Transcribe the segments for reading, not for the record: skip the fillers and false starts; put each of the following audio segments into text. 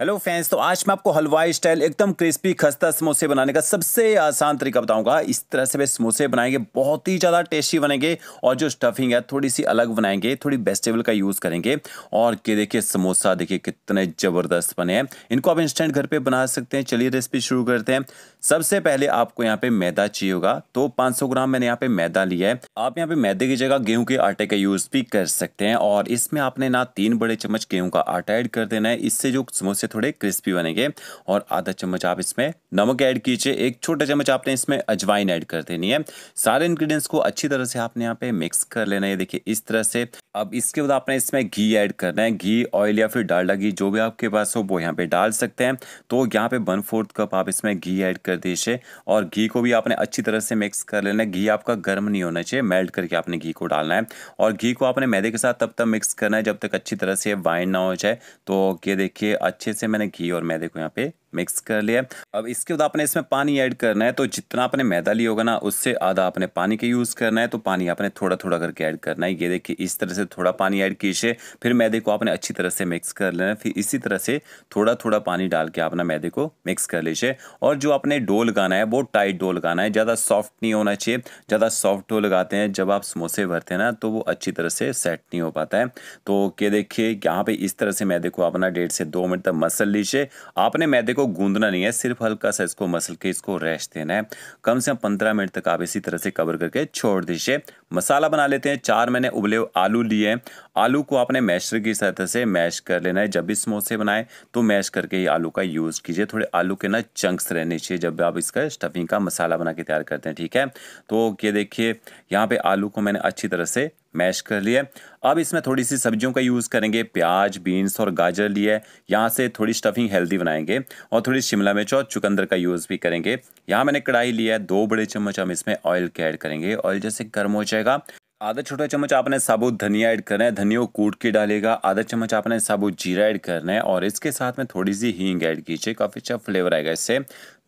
Hello friends, तो आज मैं आपको हलवाई स्टाइल एकदम क्रिस्पी खस्ता समोसे बनाने का सबसे आसान तरीका बताऊंगा। इस तरह से वे समोसे बनाएंगे, बहुत ही ज़्यादा टेस्टी बनेंगे। और जो स्टफिंग है थोड़ी सी अलग बनाएंगे, थोड़ी वेजिटेबल का यूज़ करेंगे। और ये देखिए समोसा देखिए कितने ज़बरदस्त बने हैं। इनको आप इंस्टेंट घर पे बना सकते हैं। चलिए रेसिपी शुरू करते हैं। सबसे पहले आपको यहाँ पे मैदा चाहिए होगा, तो 500 ग्राम मैंने यहाँ पे मैदा लिया है। आप यहाँ पे मैदे की जगह गेहूं के आटे का यूज़ भी कर सकते हैं। और इसमें आपने ना 3 बड़े चम्मच गेहूं का आटा ऐड कर देना है। इससे जो समोसे थोड़े क्रिस्पी बनेंगे। और आधा चम्मच आप इसमें नमक ऐड कीजिए। एक छोटा चम्मच आपने इसमें अजवाइन ऐड कर देनी है। सारे इंग्रेडिएंट्स को अच्छी तरह से आपने यहाँ पे मिक्स कर लेना है। देखिए इस तरह से। अब इसके बाद आपने इसमें घी ऐड करना है। घी, ऑयल या फिर डालडा घी जो भी आपके पास हो वो यहाँ पे डाल सकते हैं। तो यहाँ पे 1/4 कप आप इसमें घी ऐड कर दीजिए। और घी को भी आपने अच्छी तरह से मिक्स कर लेना है। घी आपका गर्म नहीं होना चाहिए, मेल्ट करके आपने घी को डालना है। और घी को आपने मैदे के साथ तब तक मिक्स करना है जब तक अच्छी तरह से बाइंड ना हो जाए। तो ये देखिए अच्छे से मैंने घी और मैदे को यहाँ पे मिक्स कर लिया। अब इसके बाद आपने इसमें पानी ऐड करना है। तो जितना आपने मैदा लिया होगा ना, उससे आधा आपने पानी का यूज़ करना है। तो पानी आपने थोड़ा थोड़ा करके ऐड करना है। ये देखिए इस तरह से थोड़ा पानी ऐड कीजिए। फिर मैदे को आपने अच्छी तरह से मिक्स कर लेना है। फिर इसी तरह से थोड़ा थोड़ा पानी डाल के अपना मैदे को मिक्स कर लीजिए। और जो आपने डो लगाना है वो टाइट डो लगाना है, ज़्यादा सॉफ्ट नहीं होना चाहिए। ज़्यादा सॉफ्ट डो लगाते हैं जब आप समोसे भरते हैं ना, तो वो अच्छी तरह से सेट नहीं हो पाता है। तो ये देखिए यहाँ पे इस तरह से मैदे को अपना 1.5 से 2 मिनट तक मसल लीजिए। आपने मैदे को गूंदना नहीं है, सिर्फ हल्का सा इसको मसल के इसको रेस्ट देना है। कम से कम 15 मिनट तक आप इसी तरह से कवर करके छोड़ दीजिए। मसाला बना लेते हैं। 4 मैंने उबले आलू लिए हैं। आलू को आपने मैशर की सहायता से मैश कर लेना है। जब भी समोसे बनाए तो मैश करके ही आलू का यूज़ कीजिए। थोड़े आलू के ना चंक्स रहने चाहिए जब आप इसका स्टफिंग का मसाला बना के तैयार करते हैं, ठीक है। तो ये देखिए यहाँ पे आलू को मैंने अच्छी तरह से मैश कर लिया। अब इसमें थोड़ी सी सब्जियों का यूज़ करेंगे। प्याज, बीन्स और गाजर लिए। यहाँ से थोड़ी स्टफिंग हेल्दी बनाएंगे। और थोड़ी शिमला मिर्च और चुकंदर का यूज़ भी करेंगे। यहाँ मैंने कढ़ाई लिया है। 2 बड़े चम्मच हम इसमें ऑयल के ऐड करेंगे। ऑयल जैसे गर्म हो जाएगा, आधा छोटा चम्मच आपने साबुत धनिया ऐड करना है। धनिया को कूट के डालेगा। आधा चम्मच आपने साबुत जीरा ऐड करना है। और इसके साथ में थोड़ी सी हींग ऐड कीजिए, काफ़ी अच्छा फ्लेवर आएगा इससे।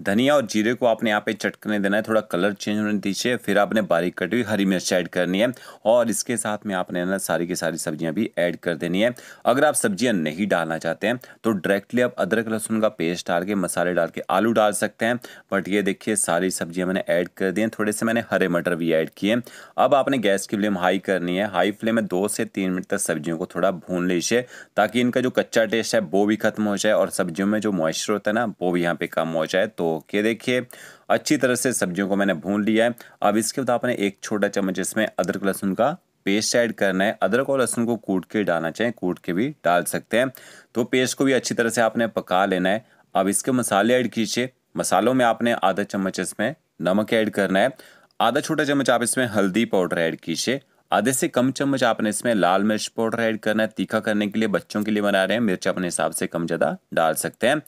धनिया और जीरे को आपने यहाँ पे चटकने देना है, थोड़ा कलर चेंज होने दीजिए। फिर आपने बारीक कटी हुई हरी मिर्च ऐड करनी है। और इसके साथ में आपने ना सारी की सारी सब्जियां भी ऐड कर देनी है। अगर आप सब्जियां नहीं डालना चाहते हैं तो डायरेक्टली आप अदरक लहसुन का पेस्ट डाल के, मसाले डाल के आलू डाल सकते हैं। बट ये देखिए सारी सब्जियां मैंने ऐड कर दी हैं। थोड़े से मैंने हरे मटर भी ऐड किए। अब आपने गैस की फ्लेम हाई करनी है। हाई फ्लेम में 2 से 3 मिनट तक सब्जियों को थोड़ा भून लीजिए, ताकि इनका जो कच्चा टेस्ट है वो भी खत्म हो जाए और सब्जियों में जो मॉइस्चर होता है ना वो भी यहाँ पे कम हो जाए। तो ये देखिए अच्छी तरह से सब्जियों को मैंने भून लिया है। अब इसके बाद आपने 1 छोटा चम्मच इसमें अदरक लहसुन का पेस्ट ऐड करना है। अदरक और लहसुन को कूट के डालना चाहिए, कूट के भी डाल सकते हैं। तो पेस्ट को भी अच्छी तरह से आपने पका लेना है। अब इसके मसाले ऐड कीजिए। मसालों में आपने आधा चम्मच इसमें नमक ऐड करना है। आधा छोटा चम्मच आप इसमें हल्दी पाउडर ऐड कीजिए। आधे से कम चम्मच आपने इसमें लाल मिर्च पाउडर ऐड करना है। तीखा करने के लिए, बच्चों के लिए बना रहे हैं, मिर्च अपने हिसाब से कम ज़्यादा डाल सकते हैं।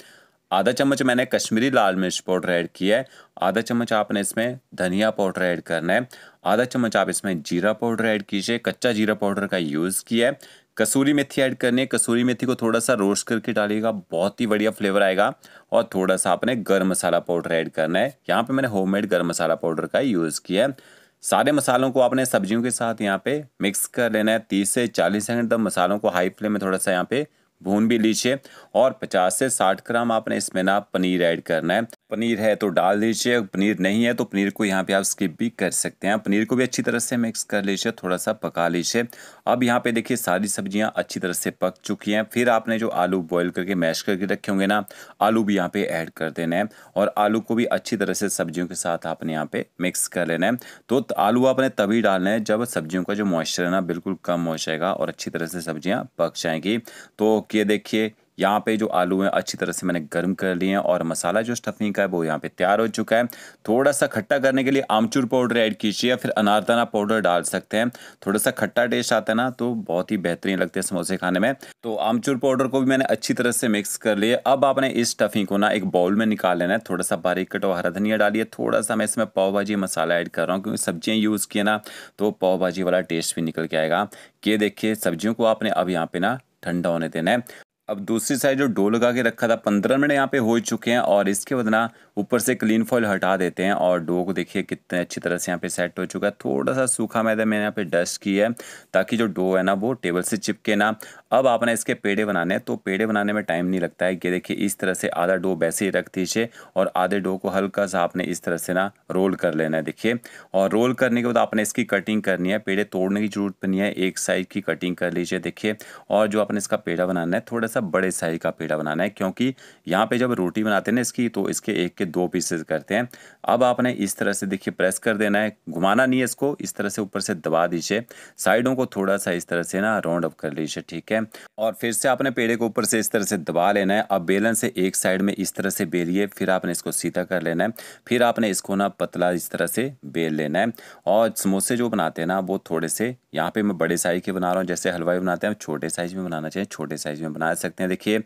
आधा चम्मच मैंने कश्मीरी लाल मिर्च पाउडर ऐड किया है। आधा चम्मच आपने इसमें धनिया पाउडर ऐड करना है। आधा चम्मच आप इसमें जीरा पाउडर ऐड कीजिए। कच्चा जीरा पाउडर का यूज़ किया है। कसूरी मेथी ऐड करनी है। कसूरी मेथी को थोड़ा सा रोस्ट करके डालिएगा, बहुत ही बढ़िया फ्लेवर आएगा। और थोड़ा सा आपने गर्म मसाला पाउडर ऐड करना है। यहाँ पे मैंने होममेड गर्म मसाला पाउडर का यूज़ किया है। सारे मसालों को आपने सब्जियों के साथ यहाँ पे मिक्स कर लेना है। 30 से 40 सेकंड तक मसालों को हाई फ्लेम में थोड़ा सा यहाँ पे भून भी लीजिए। और 50 से 60 ग्राम आपने इसमें ना पनीर ऐड करना है। पनीर है तो डाल दीजिए, पनीर नहीं है तो पनीर को यहाँ पे आप स्किप भी कर सकते हैं। पनीर को भी अच्छी तरह से मिक्स कर लीजिए, थोड़ा सा पका लीजिए। अब यहाँ पे देखिए सारी सब्जियाँ अच्छी तरह से पक चुकी हैं। फिर आपने जो आलू बॉईल करके मैश करके रखे होंगे ना, आलू भी यहाँ पे ऐड कर देना है। और आलू को भी अच्छी तरह से सब्जियों के साथ आपने यहाँ पे मिक्स कर लेना है। तो आलू आपने तभी डालना है जब सब्जियों का जो मॉइस्चर है ना बिल्कुल कम हो जाएगा और अच्छी तरह से सब्जियाँ पक जाएंगी। तो ये देखिए यहाँ पे जो आलू हैं अच्छी तरह से मैंने गर्म कर लिए हैं। और मसाला जो स्टफिंग का है वो यहाँ पे तैयार हो चुका है। थोड़ा सा खट्टा करने के लिए आमचूर पाउडर ऐड कीजिए या फिर अनारदाना पाउडर डाल सकते हैं। थोड़ा सा खट्टा टेस्ट आता है ना तो बहुत ही बेहतरीन लगते हैं समोसे खाने में। तो आमचूर पाउडर को भी मैंने अच्छी तरह से मिक्स कर लिया। अब आपने इस स्टफिंग को ना एक बाउल में निकाल लेना है। थोड़ा सा बारीक कटा हुआ हरा धनिया डालिए। थोड़ा सा मैं इसमें पाव भाजी मसाला ऐड कर रहा हूँ, क्योंकि सब्जियाँ यूज़ किए ना तो पाव भाजी वाला टेस्ट भी निकल के आएगा। ये देखिए सब्जियों को आपने अब यहाँ पे ना ठंडा होने देना है। अब दूसरी साइड जो डो लगा के रखा था 15 मिनट यहाँ पे हो चुके हैं और इसके बाद ना ऊपर से क्लीन फॉइल हटा देते हैं और डो को देखिए कितने अच्छी तरह से यहाँ पे सेट हो चुका है। थोड़ा सा सूखा मैदा मैंने यहाँ पे डस्ट किया है ताकि जो डो है ना वो टेबल से चिपके ना। अब आपने इसके पेड़े बनाने हैं, तो पेड़े बनाने में टाइम नहीं लगता है। ये देखिए इस तरह से आधा डो वैसे ही रख दीजिए और आधे डो को हल्का सा आपने इस तरह से ना रोल कर लेना है देखिए। और रोल करने के बाद आपने इसकी कटिंग करनी है, पेड़े तोड़ने की जरूरत नहीं है, एक साइड की कटिंग कर लीजिए देखिए। और जो आपने इसका पेड़ा बनाना है थोड़ा सा बड़े साइज का पेड़ा बनाना है, क्योंकि यहाँ पे जब रोटी बनाते हैं ना इसकी तो इसके एक के दो पीसेस करते हैं। अब आपने इस तरह से देखिए प्रेस कर देना है, घुमाना नहीं है इसको, इस तरह से ऊपर से दबा दीजिए। साइडों को थोड़ा सा इस तरह से ना राउंड अप कर लीजिए, ठीक है। और फिर से आपने पेड़े को ऊपर से इस तरह से दबा लेना है। अब बेलन से एक साइड में इस तरह से बेलिए, फिर आपने इसको सीधा कर लेना है, फिर आपने इसको ना पतला इस तरह से बेल लेना है। और समोसे जो बनाते हैं ना वो थोड़े से, यहाँ पे मैं बड़े साइज के बना रहा हूँ, जैसे हलवाई बनाते हैं छोटे साइज में बनाना चाहिए, छोटे साइज में बना सकते हैं देखिए।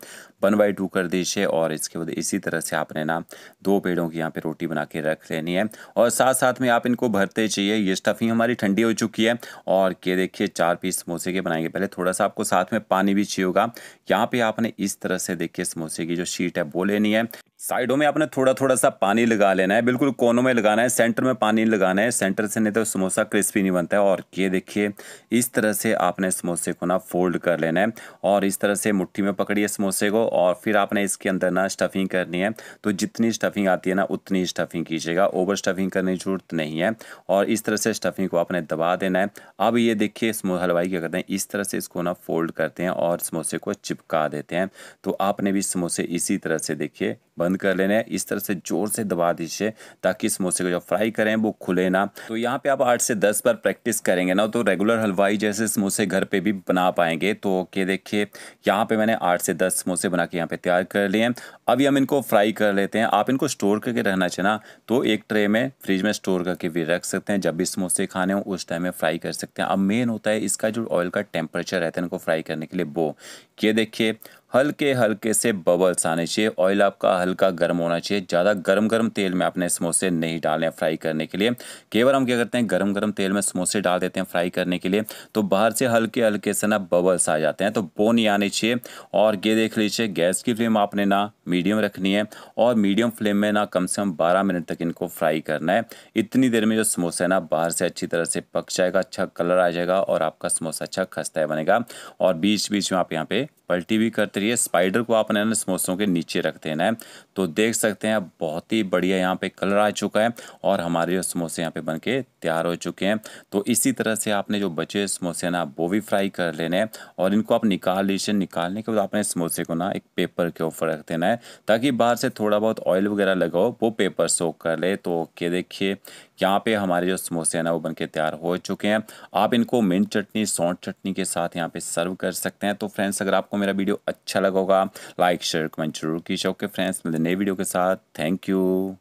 1/2 कर दीजिए और इसके बाद इसी तरह से आपने ना 2 पेड़ों की यहाँ पे रोटी बना के रख लेनी है और साथ साथ में आप इनको भरते चाहिए। ये स्टफिंग हमारी ठंडी हो चुकी है और ये देखिए 4 पीस समोसे के बनाएंगे। पहले थोड़ा सा आपको साथ में पानी भी चाहिए होगा। यहाँ पे आपने इस तरह से देखिए समोसे की जो शीट है वो लेनी है, साइडों में आपने थोड़ा थोड़ा सा पानी लगा लेना है, बिल्कुल कोनों में लगाना है, सेंटर में पानी लगाना है, सेंटर से नहीं तो समोसा क्रिस्पी नहीं बनता है। और ये देखिए इस तरह से आपने समोसे को ना फोल्ड कर लेना है और इस तरह से मुट्ठी में पकड़िए समोसे को और फिर आपने इसके अंदर ना स्टफिंग करनी है। तो जितनी स्टफिंग आती है ना उतनी स्टफिंग कीजिएगा, ओवर स्टफिंग करने की जरूरत नहीं है। और इस तरह से स्टफिंग को आपने दबा देना है। अब ये देखिए हलवाई क्या करते हैं, इस तरह से इसको ना फोल्ड करते हैं और समोसे को चिपका देते हैं। तो आपने भी समोसे इसी तरह से देखिए बंद कर लेने हैं, इस तरह से जोर से दबा दीजिए ताकि समोसे को जब फ्राई करें वो खुले ना। तो यहाँ पे आप 8 से 10 बार प्रैक्टिस करेंगे ना तो रेगुलर हलवाई जैसे समोसे घर पे भी बना पाएंगे। तो ये देखिए यहाँ पे मैंने 8 से 10 समोसे बना के यहाँ पे तैयार कर लिए हैं। अभी हम इनको फ्राई कर लेते हैं। आप इनको स्टोर करके रखना चाहिए ना, तो एक ट्रे में फ्रिज में स्टोर करके भी रख सकते हैं, जब भी समोसे खाने हो उस टाइम में फ्राई कर सकते हैं। अब मेन होता है इसका जो ऑयल का टेम्परेचर रहता है इनको फ्राई करने के लिए, वो ये देखिए हल्के हल्के से बबल्स आने चाहिए। ऑयल आपका हल्का गर्म होना चाहिए, ज़्यादा गरम तेल में अपने समोसे नहीं डालें फ्राई करने के लिए। कई बार हम क्या करते हैं गरम तेल में समोसे डाल देते हैं फ्राई करने के लिए, तो बाहर से हल्के हल्के से ना बबल्स आ जाते हैं, तो वो नहीं आने चाहिए। और ये देख लीजिए गैस की फ्लेम आपने ना मीडियम रखनी है और मीडियम फ्लेम में ना कम से कम 12 मिनट तक इनको फ्राई करना है। इतनी देर में जो समोसा है ना बाहर से अच्छी तरह से पक जाएगा, अच्छा कलर आ जाएगा और आपका समोसा अच्छा खस्ता बनेगा। और बीच बीच में आप यहाँ पे पलटी भी करते रहिए। स्पाइडर को आपने ना समोसों के नीचे रख देना है। तो देख सकते हैं बहुत ही बढ़िया यहाँ पे कलर आ चुका है और हमारे जो समोसे यहाँ पे बनके तैयार हो चुके हैं। तो इसी तरह से आपने जो बचे समोसे ना वो भी फ्राई कर लेने हैं और इनको आप निकाल लीजिए। निकालने के बाद आपने समोसे को ना एक पेपर के ऊपर रख देना है ताकि बाहर से थोड़ा बहुत ऑयल वगैरह लगाओ वो पेपर सोक कर ले। तो ये देखिए यहाँ पे हमारे जो समोसे हैं ना वो बनके तैयार हो चुके हैं। आप इनको मिंट चटनी सौंठ चटनी के साथ यहाँ पे सर्व कर सकते हैं। तो फ्रेंड्स अगर आपको मेरा वीडियो अच्छा लगा होगा लाइक शेयर कमेंट जरूर कीजिए। ओके फ्रेंड्स, मिलते नए वीडियो के साथ। Thank you.